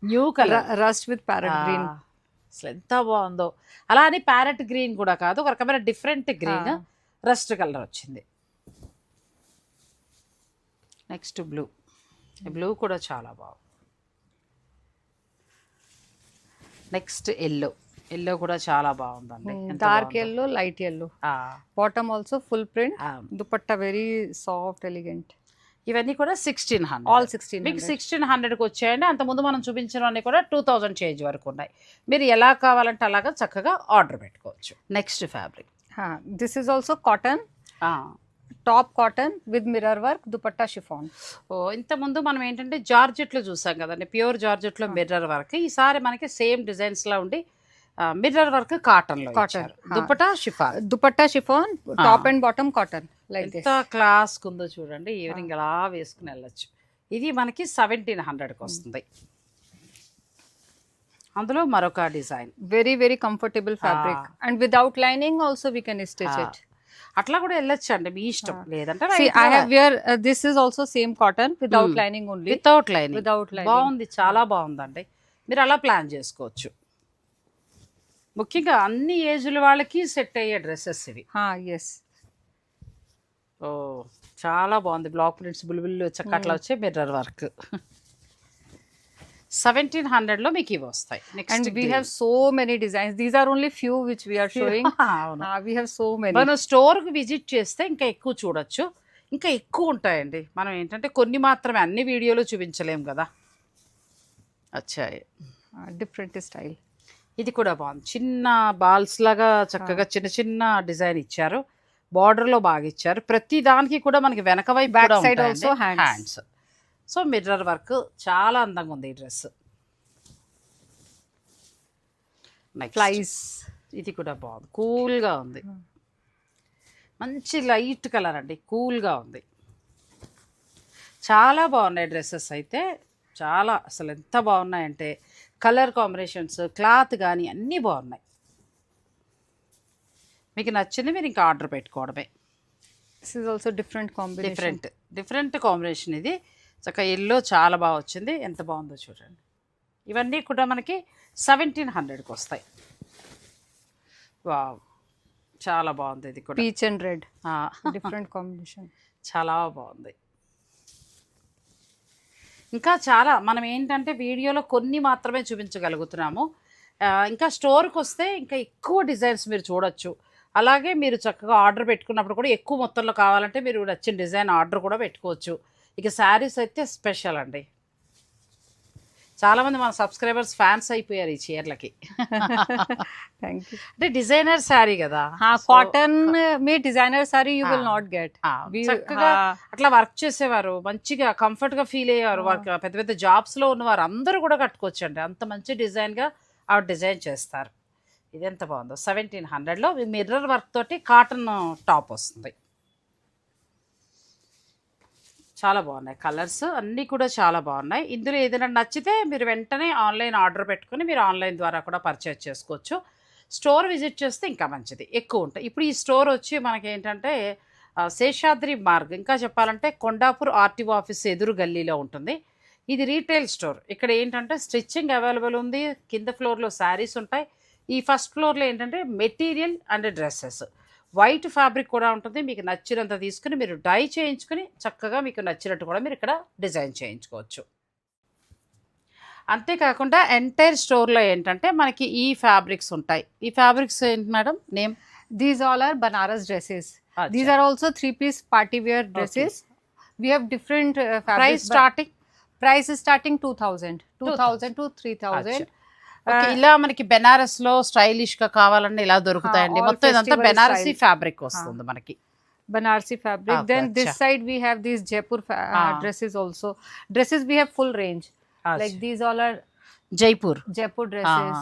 new colour, rust with parrot green. అసలు ఎంత బాగుందో. అలా అని ప్యారెట్ గ్రీన్ కూడా కాదు, ఒక రకమైన డిఫరెంట్ గ్రీన్, రస్ట్ కలర్ వచ్చింది. Next blue. బ్లూ కూడా చాలా బాగుంది. Next yellow. ఎల్లో కూడా చాలా బాగుందండి. Dark yellow, light yellow. Bottom also full print, dupatta very soft elegant. ఇవన్నీ కూడా 1600. ఆల్ 1600. మీకు 1600కి వచ్చాయండి. అంతకుముందు మనం చూపించినవన్నీ కూడా 2000 చేంజ్ వరకు ఉన్నాయి. మీరు ఎలా కావాలంటే అలాగా చక్కగా ఆర్డర్ పెట్టుకోవచ్చు. Next fabric. This is also cotton, top cotton with mirror work, dupatta chiffon. ఇంతకుముందు మనం ఏంటంటే జార్జెట్లో చూసాం కదండి, ప్యూర్ జార్జెట్లో మిర్రర్ వర్క్. ఈసారి మనకి సేమ్ డిజైన్స్లా ఉండి మిర్రర్ వర్క్ కాటన్లో, cotton, dupatta chiffon. Dupatta chiffon, top and bottom cotton. ఎంత క్లాస్ ఉందో చూడండి. ఈవినింగ్ అలా వేసుకుని వెళ్ళచ్చు. ఇది మనకి 1700కి వస్తుంది. అందులో మరొక design. Very very comfortable fabric and without lining also we can stitch it. అట్లా కూడా వెళ్ళొచ్చు అండి, మీ ఇష్టం. లేదంటే I have wear this is also same cotton without lining only. Without lining. Without lining బాగుంది, చాలా బాగుందండి. మీరు అలా ప్లాన్ చేసుకోవచ్చు. ముఖ్యంగా అన్ని ఏజ్ల వాళ్ళకి సెట్ అయ్యే డ్రెస్సెస్ ఇవి. ఎస్. ఓ చాలా బాగుంది. బ్లాక్ ప్రింట్స్, బుల్బుల్ చక్కట్లా వచ్చే మిర్రర్ వర్క్. 1700లో మీకు ఇవి వస్తాయి. And we have so many designs. These are only few which we are showing. We have so many. మనం స్టోర్కి విజిట్ చేస్తే ఇంకా ఎక్కువ చూడొచ్చు, ఇంకా ఎక్కువ ఉంటాయండి. మనం ఏంటంటే కొన్ని మాత్రమే అన్ని వీడియోలో చూపించలేము కదా. వచ్చాయి డిఫరెంట్ స్టైల్. ఇది కూడా బాగుంది. చిన్న బాల్స్ లాగా చక్కగా చిన్న చిన్న డిజైన్ ఇచ్చారు. బార్డర్లో బాగా ఇచ్చారు. ప్రతి దానికి కూడా మనకి వెనక వైపు back side also hands. So mirror work చాలా అందంగా ఉంది ఈ డ్రెస్. ఫ్లైస్. ఇది కూడా బాగుంది, కూల్గా ఉంది. మంచి లైట్ కలర్ అండి, కూల్గా ఉంది. చాలా బాగున్నాయి డ్రెస్సెస్ అయితే. చాలా అసలు ఎంత బాగున్నాయంటే కలర్ కాంబినేషన్స్, క్లాత్ కానీ అన్నీ బాగున్నాయి. మీకు నచ్చింది మీరు ఇంకా ఆర్డర్ పెట్టుకోవడమే. This is also different combination. Different combination. ఇది చక్కగా ఎల్లో చాలా బాగా వచ్చింది. ఎంత బాగుందో చూడండి. ఇవన్నీ కూడా మనకి 1700కి వస్తాయి. వావ్, చాలా బాగుంది. ఇది కూడా peach and red, different combination. చాలా బాగుంది. ఇంకా చాలా మనం ఏంటంటే వీడియోలో కొన్ని మాత్రమే చూపించగలుగుతున్నాము. ఇంకా స్టోర్కి వస్తే ఇంకా ఎక్కువ డిజైన్స్ మీరు చూడొచ్చు. అలాగే మీరు చక్కగా ఆర్డర్ పెట్టుకున్నప్పుడు కూడా ఎక్కువ మొత్తంలో కావాలంటే మీరు నచ్చిన డిజైన్ ఆర్డర్ కూడా పెట్టుకోవచ్చు. ఇక శారీస్ అయితే స్పెషల్ అండి. చాలామంది మన సబ్స్క్రైబర్స్ ఫ్యాన్స్ అయిపోయారు ఈ చీరలకి. Thank you. అంటే డిజైనర్ శారీ కదా, కాటన్ మీ designer sari you will not get. చక్కగా అట్లా వర్క్ చేసేవారు, మంచిగా కంఫర్ట్గా ఫీల్ అయ్యేవారు. వర్క్ పెద్ద పెద్ద జాబ్స్లో ఉన్నవారు అందరూ కూడా కట్టుకోవచ్చు అండి. అంత మంచి డిజైన్గా ఆవిడ డిజైన్ చేస్తారు. ఇది ఎంత బాగుందో. 1700లో మిర్రర్ వర్క్ తోటి కాటన్ టాప్ వస్తుంది. చాలా బాగున్నాయి కలర్స్ అన్నీ కూడా చాలా బాగున్నాయి. ఇందులో ఏదైనా నచ్చితే మీరు వెంటనే ఆన్లైన్ ఆర్డర్ పెట్టుకుని మీరు ఆన్లైన్ ద్వారా కూడా పర్చేజ్ చేసుకోవచ్చు. స్టోర్ విజిట్ చేస్తే ఇంకా మంచిది, ఎక్కువ ఉంటాయి. ఇప్పుడు ఈ స్టోర్ వచ్చి మనకి ఏంటంటే శేషాద్రి మార్గ్, ఇంకా చెప్పాలంటే కొండాపూర్ ఆర్టీఓ ఆఫీస్ ఎదురు గల్లీలో ఉంటుంది. ఇది రీటైల్ స్టోర్. ఇక్కడ ఏంటంటే స్టిచ్చింగ్ అవైలబుల్ ఉంది. కింద ఫ్లోర్లో శారీస్ ఉంటాయి. ఈ ఫస్ట్ ఫ్లోర్లో ఏంటంటే material and dresses, white fabric కూడా ఉంటుంది. మీకు నచ్చినంత తీసుకుని మీరు డై చేయించుకుని చక్కగా మీకు నచ్చినట్టు కూడా మీరు ఇక్కడ డిజైన్ చేయించుకోవచ్చు. అంతేకాకుండా ఎంటైర్ స్టోర్లో ఏంటంటే మనకి ఈ ఫ్యాబ్రిక్స్ ఉంటాయి. ఈ ఫ్యాబ్రిక్స్ ఏంటి madam name? These all are Banaras dresses. These are also 3-piece party wear dresses. We have different price starting. Price starting 2000 to 3000. ఇలా మనకి బెనారస్ లో స్టైలిష్ గా కావాలంటే ఇలా దొరుకుతాయండి. మొత్తం ఇదంతా బెనారసీ ఫ్యాబ్రిక్ వస్తుంది మనకి. Banarsi fabric. Then this side we have these Jaipur dresses also. Dresses we have full range. Like these all are Jaipur dresses.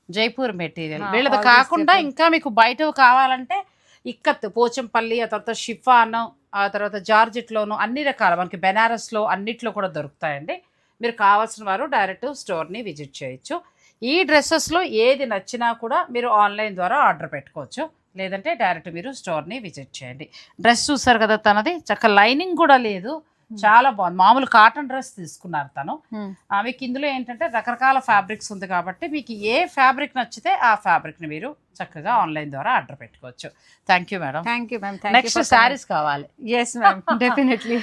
Jaipur material. వీళ్ళది కాకుండా ఇంకా మీకు బయట కావాలంటే ఇక్కత్, పోచంపల్లి, ఆ తర్వాత షిఫాన్, ఆ తర్వాత జార్జెట్లోను అన్ని రకాల మనకి బెనారస్లో అన్నిట్లో కూడా దొరుకుతాయండి. మీరు కావాల్సిన వారు డైరెక్ట్ స్టోర్ని విజిట్ చేయొచ్చు. ఈ డ్రెస్సెస్లో ఏది నచ్చినా కూడా మీరు ఆన్లైన్ ద్వారా ఆర్డర్ పెట్టుకోవచ్చు, లేదంటే డైరెక్ట్ మీరు స్టోర్ని విజిట్ చేయండి. డ్రెస్ చూసారు కదా, తనది చక్క లైనింగ్ కూడా లేదు, చాలా బాగుంది. మామూలు కాటన్ డ్రెస్ తీసుకున్నారు తను. మీకు ఇందులో ఏంటంటే రకరకాల ఫ్యాబ్రిక్స్ ఉంది కాబట్టి మీకు ఏ ఫ్యాబ్రిక్ నచ్చితే ఆ ఫ్యాబ్రిక్ని మీరు చక్కగా ఆన్లైన్ ద్వారా ఆర్డర్ పెట్టుకోవచ్చు. Thank you madam. Thank you ma'am. Next saris కావాలి. Yes, ma'am. Definitely.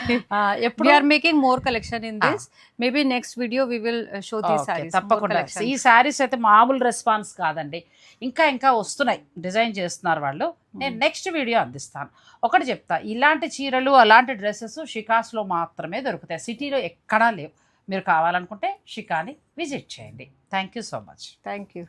ఎప్పుడు We are making more collection in this. Maybe next video we will show these Okay, sarees. తప్పకుండా. ఈ శారీస్ అయితే మామూలు రెస్పాన్స్ కాదండి, ఇంకా వస్తున్నాయి, డిజైన్ చేస్తున్నారు వాళ్ళు. నేను నెక్స్ట్ వీడియో అందిస్తాను. ఒకటి చెప్తా, ఇలాంటి చీరలు అలాంటి డ్రెస్సెస్ షికాస్లో మాత్రమే దొరుకుతాయి, సిటీలో ఎక్కడా లేవు. మీరు కావాలనుకుంటే షికాని విజిట్ చేయండి. Thank you so much. Thank you.